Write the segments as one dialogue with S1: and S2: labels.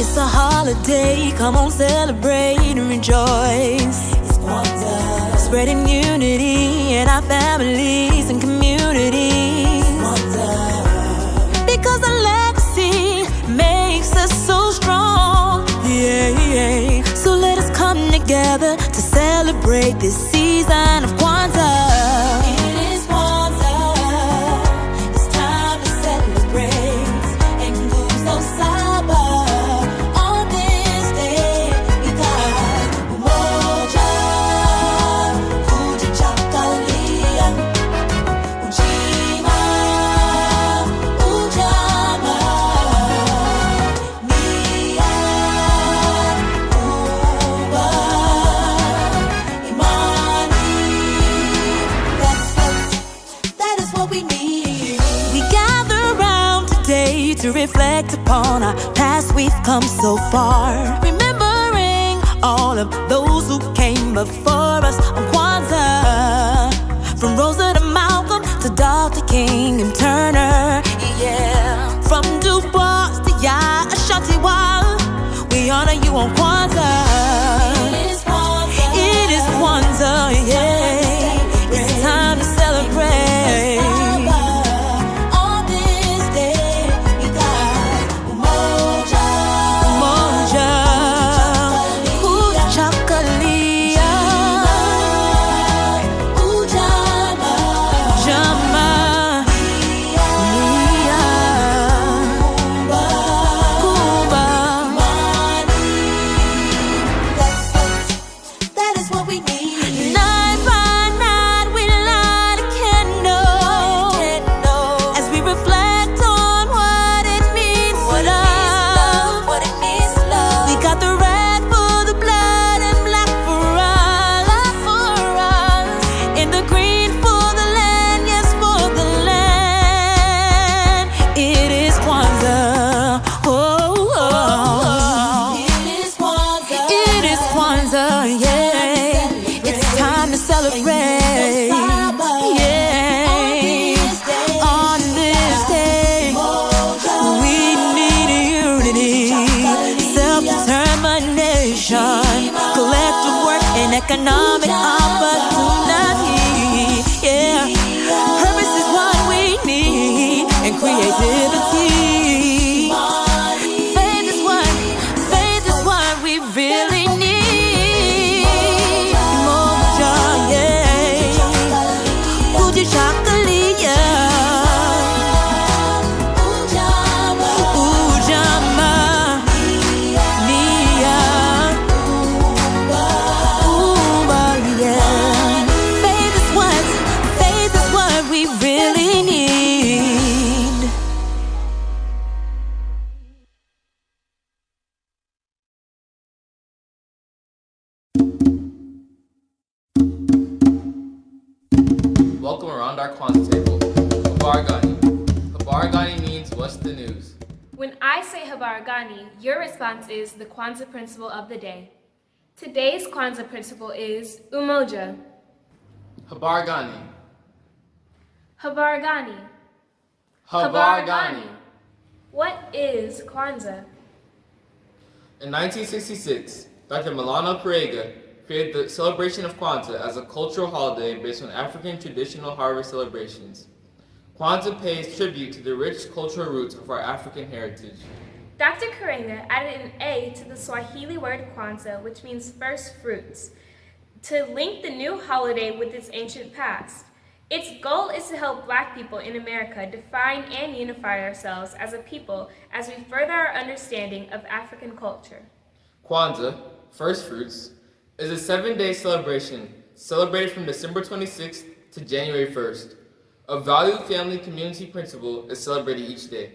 S1: It's a holiday, come on, celebrate and rejoice. It's Kwanzaa, spreading unity in our families and communities. It's Kwanzaa, because our legacy makes us so strong. Yeah. So let us come together to celebrate this season of Kwanzaa. To reflect upon our past, we've come so far, remembering all of those who came before us on Kwanzaa. From Rosa to Malcolm to Dr. King and Turner, yeah. From Du Bois to Ashanti Wall, we honor you on Kwanzaa. It is Kwanzaa, it is Kwanzaa, yeah. It's time to celebrate. Economic opportunity, yeah. Purpose is what we need, and creativity. Faith is what we really need. Umoja, yeah. Uji chocolate, yeah.
S2: Welcome around our Kwanzaa table. Habar Gani. Habar Gani means what's the news?
S3: When I say Habar Gani, your response is the Kwanzaa principle of the day. Today's Kwanzaa principle is Umoja.
S2: Habar Gani.
S3: Habar Gani.
S2: Habar Gani.
S3: What is Kwanzaa?
S2: In 1966, Dr. Malana Parega created the celebration of Kwanzaa as a cultural holiday based on African traditional harvest celebrations. Kwanzaa pays tribute to the rich cultural roots of our African heritage.
S3: Dr. Karenga added an A to the Swahili word Kwanzaa, which means first fruits, to link the new holiday with its ancient past. Its goal is to help Black people in America define and unify ourselves as a people as we further our understanding of African culture.
S2: Kwanzaa, first fruits, is a 7-day celebration celebrated from December 26th to January 1st. A valued family community principle is celebrated each day.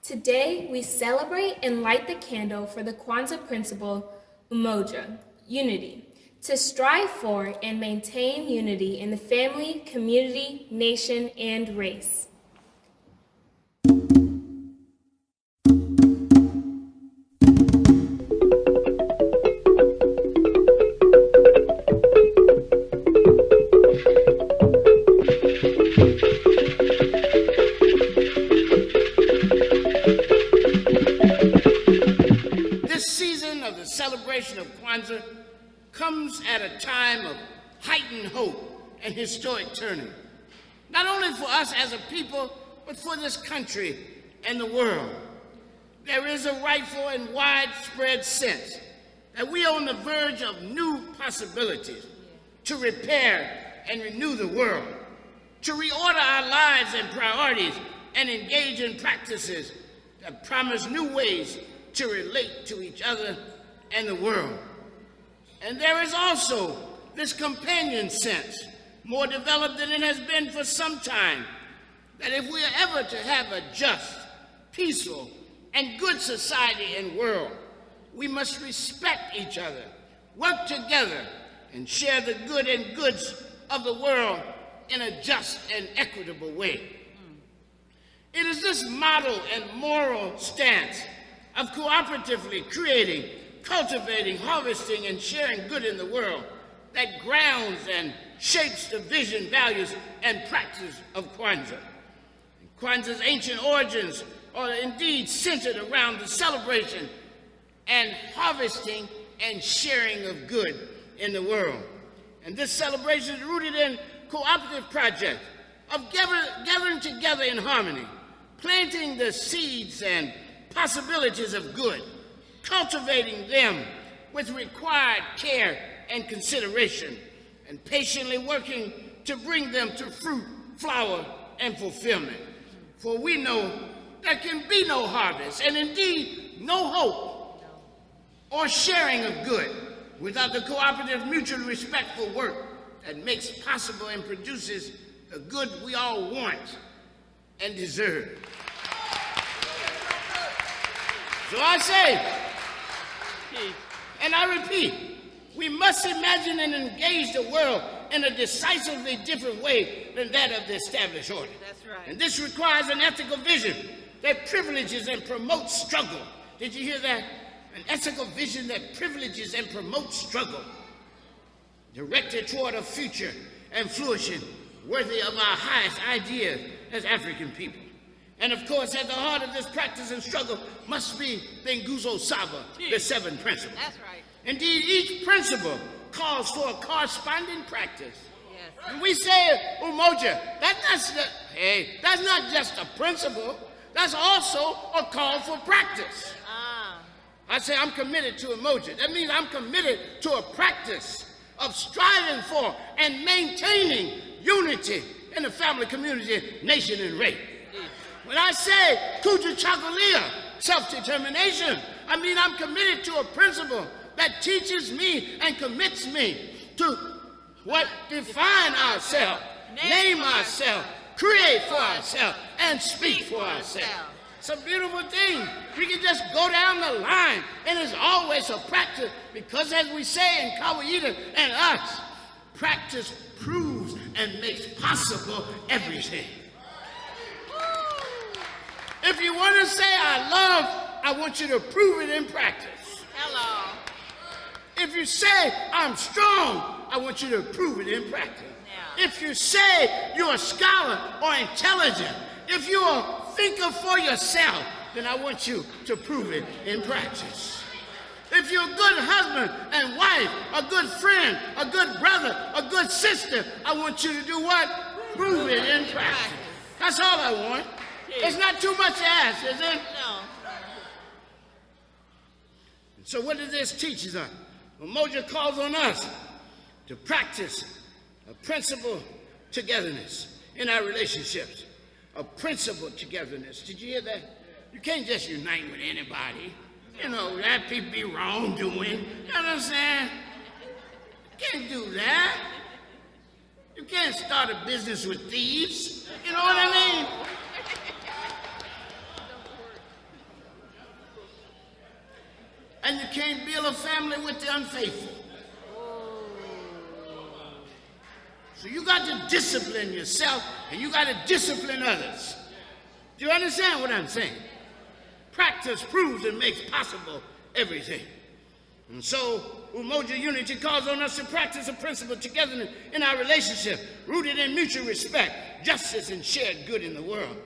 S3: Today, we celebrate and light the candle for the Kwanzaa principle, Umoja, unity, to strive for and maintain unity in the family, community, nation, and race.
S4: celebration of Kwanzaa comes at a time of heightened hope and historic turning, not only for us as a people, but for this country and the world. There is a rightful and widespread sense that we are on the verge of new possibilities to repair and renew the world, to reorder our lives and priorities, and engage in practices that promise new ways to relate to each other and the world. And there is also this companion sense, more developed than it has been for some time, that if we are ever to have a just, peaceful, and good society and world, we must respect each other, work together, and share the good and goods of the world in a just and equitable way. It is this model and moral stance of cooperatively creating, cultivating, harvesting, and sharing good in the world that grounds and shapes the vision, values, and practice of Kwanzaa. Kwanzaa's ancient origins are indeed centered around the celebration and harvesting and sharing of good in the world. And this celebration is rooted in cooperative project of gathering together in harmony, planting the seeds and possibilities of good, cultivating them with required care and consideration, and patiently working to bring them to fruit, flower, and fulfillment. For we know there can be no harvest, and indeed no hope or sharing of good without the cooperative, mutually respectful work that makes possible and produces the good we all want and deserve. So I say, and I repeat, we must imagine and engage the world in a decisively different way than that of the established order.
S5: That's right.
S4: And this requires an ethical vision that privileges and promotes struggle. Did you hear that? An ethical vision that privileges and promotes struggle, directed toward a future and flourishing worthy of our highest ideas as African people. And of course, at the heart of this practice and struggle must be the Nguzo Saba, the seven principles.
S5: That's right.
S4: Indeed, each principle calls for a corresponding practice.
S5: Yes.
S4: When we say Umoja, that's not just a principle, that's also a call for practice. I say I'm committed to Umoja. That means I'm committed to a practice of striving for and maintaining unity in the family, community, nation, and race. When I say Kuja Chakalia, self-determination, I mean I'm committed to a principle that teaches me and commits me to what? Define ourselves, name ourselves, create for ourselves, and speak for ourselves. It's a beautiful thing. We can just go down the line, and it's always a practice, because as we say in Kawaida and us, practice proves and makes possible everything. If you want to say I love, I want you to prove it in practice.
S5: Hello.
S4: If you say I'm strong, I want you to prove it in practice.
S5: Yeah.
S4: If you say you're a scholar or intelligent, if you're a thinker for yourself, then I want you to prove it in practice. If you're a good husband and wife, a good friend, a good brother, a good sister, I want you to do what? Prove it in practice. That's all I want. It's not too much to ask, is it?
S5: No.
S4: So what does this teach us? Umoja calls on us to practice a principle togetherness in our relationships. A principle togetherness. Did you hear that? You can't just unite with anybody. You know, that people be wrongdoing. You understand? You can't do that. You can't start a business with thieves. You know what I mean? And you can't build a family with the unfaithful. So you got to discipline yourself, and you got to discipline others. Do you understand what I'm saying? Practice proves and makes possible everything. And so Umoja Unity calls on us to practice a principle togetherness in our relationship, rooted in mutual respect, justice, and shared good in the world.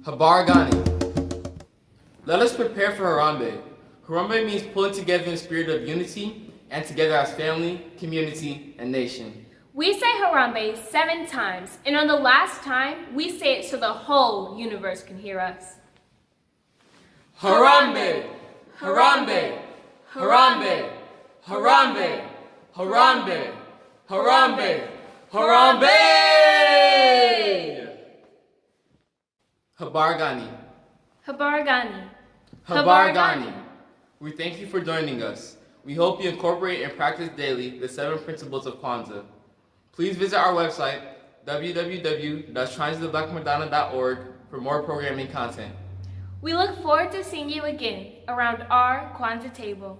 S2: Habargani. Let us prepare for Harambe. Harambe means pulling together in the spirit of unity and together as family, community, and nation.
S3: We say Harambe 7 times, and on the last time, we say it so the whole universe can hear us.
S2: Harambe! Harambe! Harambe! Harambe! Harambe! Harambe! Harambe! Habargani.
S3: Habargani.
S2: Habargani. We thank you for joining us. We hope you incorporate and practice daily the 7 principles of Kwanzaa. Please visit our website, www.shrinesoftheblackmadonna.org, for more programming content.
S3: We look forward to seeing you again around our Kwanzaa table.